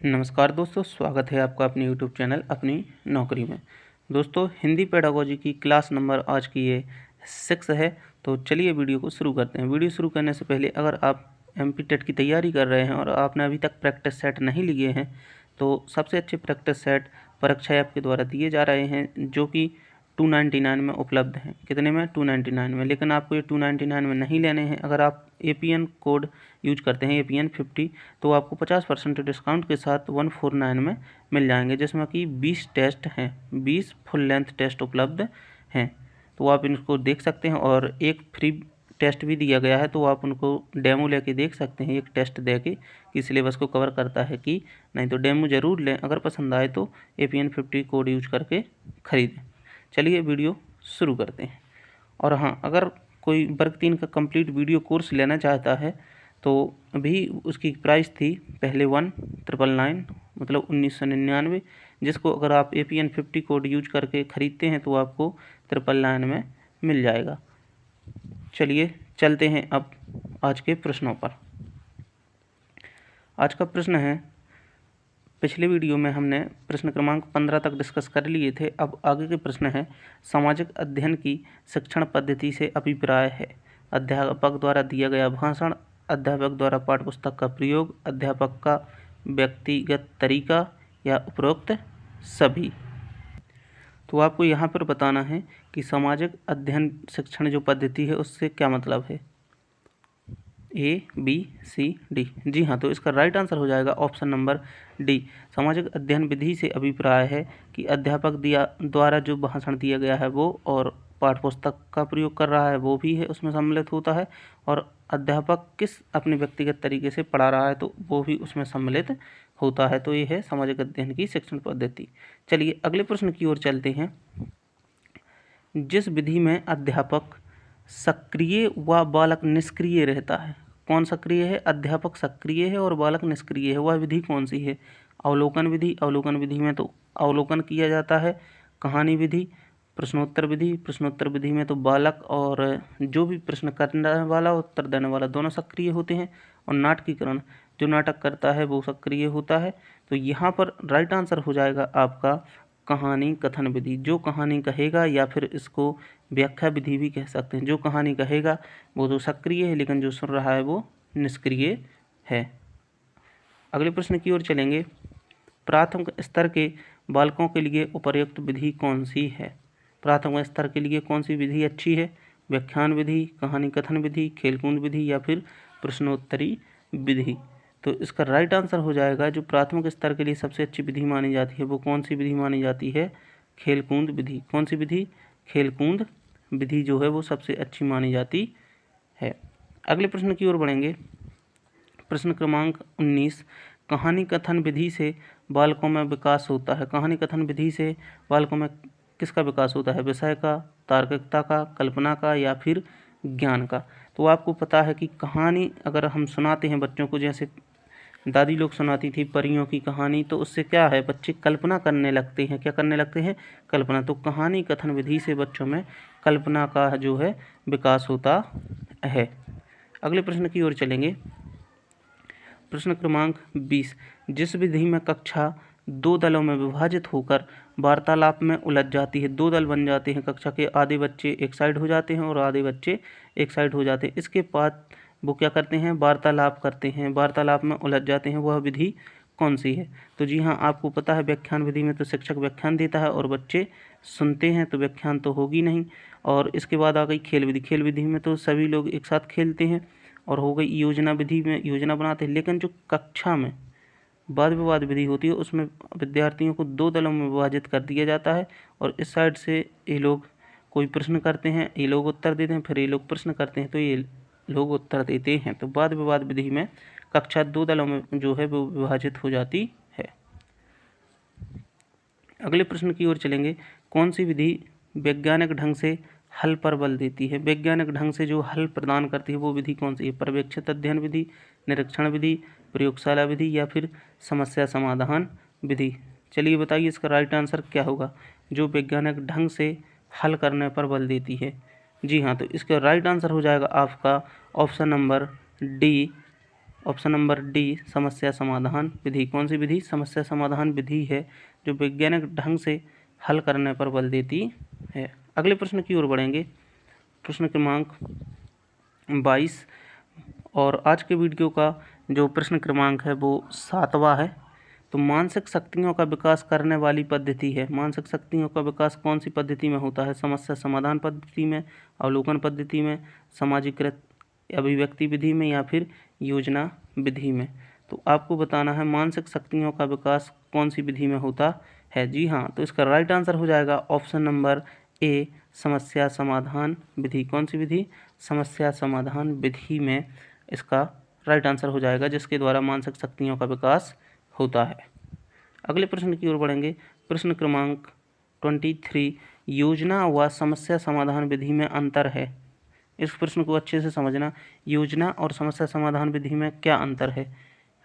नमस्कार दोस्तों, स्वागत है आपका अपने YouTube चैनल अपनी नौकरी में। दोस्तों, हिंदी पेडागोजी की क्लास नंबर आज की ये 6 है। तो चलिए वीडियो को शुरू करते हैं। वीडियो शुरू करने से पहले अगर आप MP टेट की तैयारी कर रहे हैं और आपने अभी तक प्रैक्टिस सेट नहीं लिए हैं तो सबसे अच्छे प्रैक्टिस सेट परीक्षा ऐप के द्वारा दिए जा रहे हैं, जो कि 299 में उपलब्ध हैं। कितने में? 299 में। लेकिन आपको ये 299 में नहीं लेने हैं। अगर आप APN कोड यूज करते हैं APN 50 तो आपको 50% डिस्काउंट के साथ 149 में मिल जाएंगे, जिसमें कि 20 टेस्ट हैं, 20 फुल लेंथ टेस्ट उपलब्ध हैं। तो आप इनको देख सकते हैं और एक फ्री टेस्ट भी दिया गया है, तो आप उनको डेमो लेके देख सकते हैं, एक टेस्ट दे के कि सिलेबस को कवर करता है कि नहीं। तो डेमो ज़रूर लें, अगर पसंद आए तो APN 50 कोड यूज करके ख़रीदें। चलिए वीडियो शुरू करते हैं। और हाँ, अगर कोई वर्ग 3 का कंप्लीट वीडियो कोर्स लेना चाहता है तो अभी उसकी प्राइस थी पहले 1999 मतलब 1999, जिसको अगर आप APN 50 कोड यूज करके ख़रीदते हैं तो आपको 999 में मिल जाएगा। चलिए चलते हैं अब आज के प्रश्नों पर। आज का प्रश्न है, पिछले वीडियो में हमने प्रश्न क्रमांक 15 तक डिस्कस कर लिए थे। अब आगे के प्रश्न है, सामाजिक अध्ययन की शिक्षण पद्धति से अभिप्राय है। अध्यापक द्वारा दिया गया भाषण, अध्यापक द्वारा पाठ्यपुस्तक का प्रयोग, अध्यापक का व्यक्तिगत तरीका या उपरोक्त सभी। तो आपको यहाँ पर बताना है कि सामाजिक अध्ययन शिक्षण जो पद्धति है उससे क्या मतलब है। ABCD। जी हाँ, तो इसका राइट आंसर हो जाएगा ऑप्शन नंबर D। सामाजिक अध्ययन विधि से अभिप्राय है कि अध्यापक द्वारा जो भाषण दिया गया है वो, और पाठ्यपुस्तक का प्रयोग कर रहा है वो भी है उसमें सम्मिलित होता है, और अध्यापक किस अपने व्यक्तिगत तरीके से पढ़ा रहा है तो वो भी उसमें सम्मिलित होता है। तो ये है सामाजिक अध्ययन की शिक्षण पद्धति। चलिए अगले प्रश्न की ओर चलते हैं। जिस विधि में अध्यापक सक्रिय व बालक निष्क्रिय रहता है। कौन सक्रिय है? अध्यापक सक्रिय है और बालक निष्क्रिय है। वह विधि कौन सी है? अवलोकन विधि। अवलोकन विधि में तो अवलोकन किया जाता है। कहानी विधि, प्रश्नोत्तर विधि। प्रश्नोत्तर विधि में तो बालक और जो भी प्रश्न करने वाला उत्तर देने वाला दोनों सक्रिय होते हैं। और नाटकीकरण, जो नाटक करता है वो सक्रिय होता है। तो यहाँ पर राइट आंसर हो जाएगा आपका कहानी कथन विधि। जो कहानी कहेगा, या फिर इसको व्याख्या विधि भी कह सकते हैं, जो कहानी कहेगा वो तो सक्रिय है, लेकिन जो सुन रहा है वो निष्क्रिय है। अगले प्रश्न की ओर चलेंगे। प्राथमिक स्तर के बालकों के लिए उपयुक्त विधि कौन सी है? प्राथमिक स्तर के लिए कौन सी विधि अच्छी है? व्याख्यान विधि, कहानी कथन विधि, खेलकूद विधि या फिर प्रश्नोत्तरी विधि। तो इसका राइट आंसर हो जाएगा, जो प्राथमिक स्तर के लिए सबसे अच्छी विधि मानी जाती है वो कौन सी विधि मानी जाती है? खेलकूद विधि। कौन सी विधि? खेलकूद विधि जो है वो सबसे अच्छी मानी जाती है। अगले प्रश्न की ओर बढ़ेंगे। प्रश्न क्रमांक 19, कहानी कथन विधि से बालकों में विकास होता है। कहानी कथन विधि से बालकों में किसका विकास होता है? विषय का, तार्किकता का, कल्पना का या फिर ज्ञान का। तो आपको पता है कि कहानी अगर हम सुनाते हैं बच्चों को, जैसे दादी लोग सुनाती थी परियों की कहानी, तो उससे क्या है, बच्चे कल्पना करने लगते हैं। क्या करने लगते हैं? कल्पना। तो कहानी कथन विधि से बच्चों में कल्पना का जो है विकास होता है। अगले प्रश्न की ओर चलेंगे। प्रश्न क्रमांक 20, जिस विधि में कक्षा 2 दलों में विभाजित होकर वार्तालाप में उलझ जाती है। 2 दल बन जाते हैं, कक्षा के आधे बच्चे एक साइड हो जाते हैं और आधे बच्चे एक साइड हो जाते हैं। इसके बाद वो क्या करते हैं? वार्तालाप करते हैं, वार्तालाप में उलझ जाते हैं। वह विधि कौन सी है? तो जी हाँ, आपको पता है व्याख्यान विधि में तो शिक्षक व्याख्यान देता है और बच्चे सुनते हैं, तो व्याख्यान तो होगी नहीं। और इसके बाद आ गई खेल विधि। खेल विधि में तो सभी लोग एक साथ खेलते हैं। और हो गई योजना विधि में योजना बनाते हैं। लेकिन जो कक्षा में वाद विवाद विधि होती है उसमें विद्यार्थियों को 2 दलों में विभाजित कर दिया जाता है, और इस साइड से ये लोग कोई प्रश्न करते हैं, ये लोग उत्तर देते हैं, फिर ये लोग प्रश्न करते हैं तो ये लोग उत्तर देते हैं। तो वाद विवाद विधि में कक्षा 2 दलों में जो है वो विभाजित हो जाती है। अगले प्रश्न की ओर चलेंगे। कौन सी विधि वैज्ञानिक ढंग से हल पर बल देती है? वैज्ञानिक ढंग से जो हल प्रदान करती है वो विधि कौन सी है? पर्यवेक्षित अध्ययन विधि, निरीक्षण विधि, प्रयोगशाला विधि या फिर समस्या समाधान विधि। चलिए बताइए इसका राइट आंसर क्या होगा? जो वैज्ञानिक ढंग से हल करने पर बल देती है। जी हाँ, तो इसका राइट आंसर हो जाएगा आपका option number D, option number D समस्या समाधान विधि। कौन सी विधि? समस्या समाधान विधि है जो वैज्ञानिक ढंग से हल करने पर बल देती है। अगले प्रश्न की ओर बढ़ेंगे, प्रश्न क्रमांक 22। और आज के वीडियो का जो प्रश्न क्रमांक है वो 7वां है। तो मानसिक शक्तियों का विकास करने वाली पद्धति है। मानसिक शक्तियों का विकास कौन सी पद्धति में होता है? समस्या समाधान पद्धति में, अवलोकन पद्धति में, सामाजिकृत अभिव्यक्ति विधि में या फिर योजना विधि में। तो आपको बताना है मानसिक शक्तियों का विकास कौन सी विधि में होता है। जी हाँ, तो इसका राइट आंसर हो जाएगा ऑप्शन नंबर ए समस्या समाधान विधि। कौन सी विधि? समस्या समाधान विधि में इसका राइट आंसर हो जाएगा, जिसके द्वारा मानसिक शक्तियों का विकास होता है। अगले प्रश्न की ओर बढ़ेंगे, प्रश्न क्रमांक 23। योजना व समस्या समाधान विधि में अंतर है। इस प्रश्न को अच्छे से समझना। योजना और समस्या समाधान विधि में क्या अंतर है?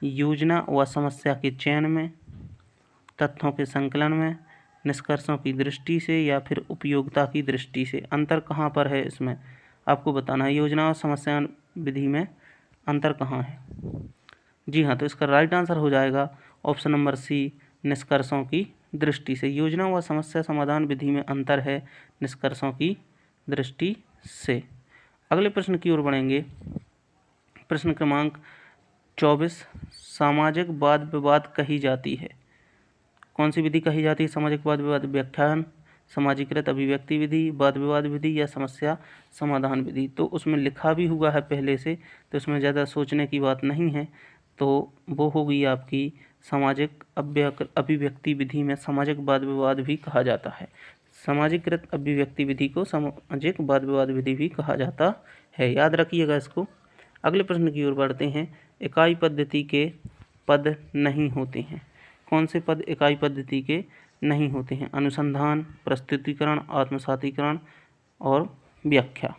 योजना व समस्या के चयन में, तथ्यों के संकलन में, निष्कर्षों की दृष्टि से या फिर उपयोगिता की दृष्टि से। अंतर कहाँ पर है इसमें आपको बताना है। योजना और समस्या विधि में अंतर कहाँ है? जी हाँ, तो इसका राइट आंसर हो जाएगा ऑप्शन नंबर सी निष्कर्षों की दृष्टि से। योजना व समस्या समाधान विधि में अंतर है निष्कर्षों की दृष्टि से। अगले प्रश्न की ओर बढ़ेंगे, प्रश्न क्रमांक 24। सामाजिक वाद विवाद कही जाती है। कौन सी विधि कही जाती है? सामाजिक वाद विवाद व्याख्यान, सामाजिकृत अभिव्यक्ति विधि, वाद विवाद विधि या समस्या समाधान विधि। तो उसमें लिखा भी हुआ है पहले से, तो इसमें ज़्यादा सोचने की बात नहीं है। तो वो होगी आपकी सामाजिक अभिव्यक्ति विधि में सामाजिक वाद विवाद भी कहा जाता है। सामाजिकृत अभिव्यक्ति विधि को सामाजिक वाद विवाद विधि भी कहा जाता है, याद रखिएगा इसको। अगले प्रश्न की ओर बढ़ते हैं। इकाई पद्धति के पद नहीं होते हैं। कौन से पद इकाई पद्धति के नहीं होते हैं? अनुसंधान, प्रस्तुतिकरण, आत्मसातीकरण और व्याख्या।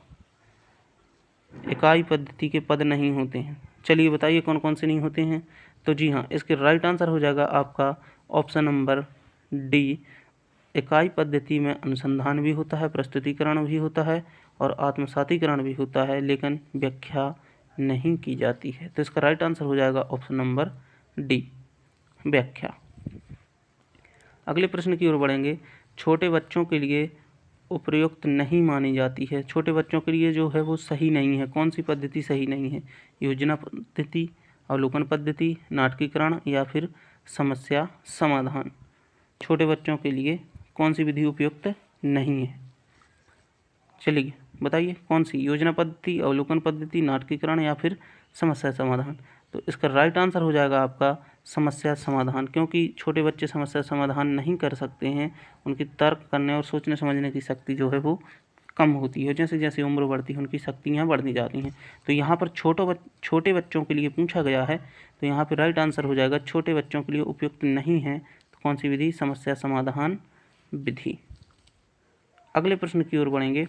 इकाई पद्धति के पद नहीं होते हैं। चलिए बताइए कौन कौन से नहीं होते हैं। तो जी हाँ, इसके राइट आंसर हो जाएगा आपका ऑप्शन नंबर डी। इकाई पद्धति में अनुसंधान भी होता है, प्रस्तुतिकरण भी होता है और आत्मसातीकरण भी होता है, लेकिन व्याख्या नहीं की जाती है। तो इसका राइट आंसर हो जाएगा ऑप्शन नंबर डी व्याख्या। अगले प्रश्न की ओर बढ़ेंगे, छोटे बच्चों के लिए उपयुक्त नहीं मानी जाती है। छोटे बच्चों के लिए जो है वो सही नहीं है। कौन सी पद्धति सही नहीं है? योजना पद्धति, अवलोकन पद्धति, नाटकीकरण या फिर समस्या समाधान। छोटे बच्चों के लिए कौन सी विधि उपयुक्त नहीं है? चलिए बताइए कौन सी? योजना पद्धति, अवलोकन पद्धति, नाटकीकरण या फिर समस्या समाधान। तो इसका राइट आंसर हो जाएगा आपका समस्या समाधान, क्योंकि छोटे बच्चे समस्या समाधान नहीं कर सकते हैं। उनकी तर्क करने और सोचने समझने की शक्ति जो है वो कम होती है। जैसे जैसे उम्र बढ़ती है उनकी शक्तियाँ बढ़ती जाती हैं। तो यहाँ पर छोटे बच्चों के लिए पूछा गया है, तो यहाँ पर राइट आंसर हो जाएगा छोटे बच्चों के लिए उपयुक्त नहीं है। तो कौन सी विधि? समस्या समाधान विधि। अगले प्रश्न की ओर बढ़ेंगे,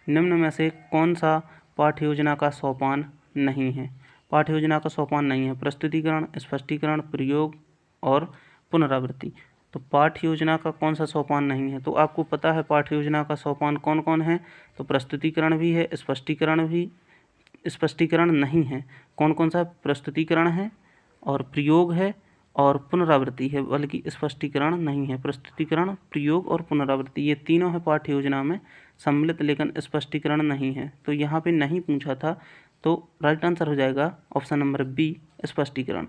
निम्न में से कौन सा पाठ्य योजना का सोपान नहीं है? पाठ्य योजना का सोपान नहीं है। प्रस्तुतिकरण, स्पष्टीकरण, प्रयोग और पुनरावृत्ति। तो पाठ्य योजना का कौन सा सोपान नहीं है? तो आपको पता है पाठ्य योजना का सोपान कौन कौन है। तो प्रस्तुतिकरण भी है, स्पष्टीकरण नहीं है। कौन कौन सा? प्रस्तुतिकरण है और प्रयोग है और पुनरावृत्ति है, बल्कि स्पष्टीकरण नहीं है। प्रस्तुतिकरण, प्रयोग और पुनरावृत्ति ये तीनों है पाठ्य योजना में सम्मिलित, लेकिन स्पष्टीकरण नहीं है। तो यहाँ पे नहीं पूछा था, तो राइट आंसर हो जाएगा ऑप्शन नंबर बी स्पष्टीकरण।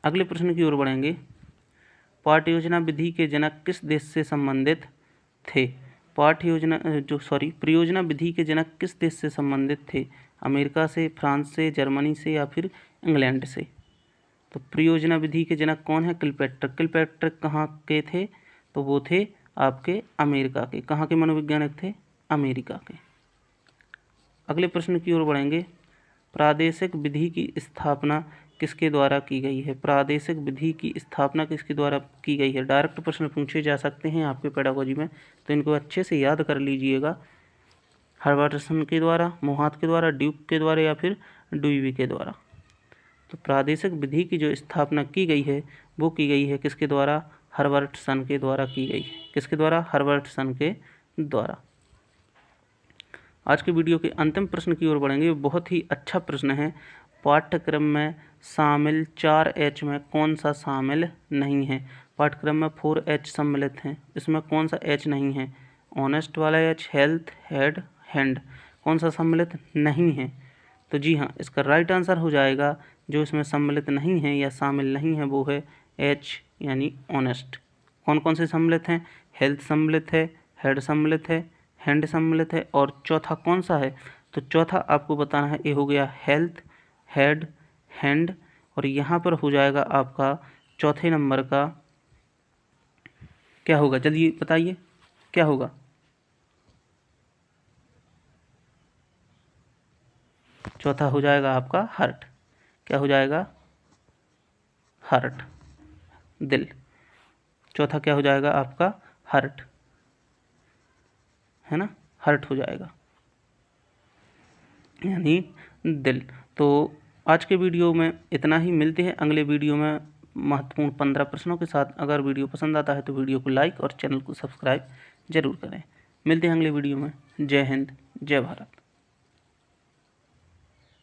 अगले प्रश्न की ओर बढ़ेंगे, पाठ्य योजना विधि के जनक किस देश से संबंधित थे? प्रयोजना विधि के जनक किस देश से संबंधित थे? अमेरिका से, फ्रांस से, जर्मनी से या फिर इंग्लैंड से? तो प्रयोजना विधि के जनक कौन है? किलपैट्रिक कहाँ के थे? तो वो थे आपके अमेरिका के। कहाँ के मनोवैज्ञानिक थे? अमेरिका के। अगले प्रश्न की ओर बढ़ेंगे, प्रादेशिक विधि की स्थापना किसके द्वारा की गई है? प्रादेशिक विधि की स्थापना किसके द्वारा की गई है? डायरेक्ट प्रश्न पूछे जा सकते हैं आपके पेडागोजी में, तो इनको अच्छे से याद कर लीजिएगा। हर्बर्टसन के द्वारा, मोहात के द्वारा, ड्यूक के द्वारा या फिर डुईवी के द्वारा। तो प्रादेशिक विधि की जो स्थापना की गई है वो की गई है किसके द्वारा? हर्बर्टसन के द्वारा की गई है। किसके द्वारा? हर्बर्टसन के द्वारा। आज के वीडियो के अंतिम प्रश्न की ओर बढ़ेंगे। बहुत ही अच्छा प्रश्न है। पाठ्यक्रम में शामिल 4H में कौन सा शामिल नहीं है? पाठ्यक्रम में 4H सम्मिलित हैं, इसमें कौन सा H नहीं है? ऑनेस्ट वाला H, हेल्थ, हेड, हैंड, कौन सा सम्मिलित नहीं है? तो जी हाँ, इसका राइट आंसर हो जाएगा जो इसमें सम्मिलित नहीं है या शामिल नहीं है वो है H यानी ऑनेस्ट। कौन कौन से सम्मिलित हैं? हेल्थ सम्मिलित है, हेड सम्मिलित है, हैंड सम्मिलित है, और चौथा कौन सा है? तो चौथा आपको बताना है। ये हो गया हेल्थ, हेड, हैंड, और यहाँ पर हो जाएगा आपका चौथे नंबर का क्या होगा? जल्दी बताइए क्या होगा? चौथा हो जाएगा आपका हार्ट। क्या हो जाएगा? हार्ट, दिल। चौथा क्या हो जाएगा आपका? हार्ट, है ना? हार्ट हो जाएगा यानी दिल। तो आज के वीडियो में इतना ही। मिलते हैं अगले वीडियो में महत्वपूर्ण 15 प्रश्नों के साथ। अगर वीडियो पसंद आता है तो वीडियो को लाइक और चैनल को सब्सक्राइब जरूर करें। मिलते हैं अगले वीडियो में। जय हिंद, जय भारत।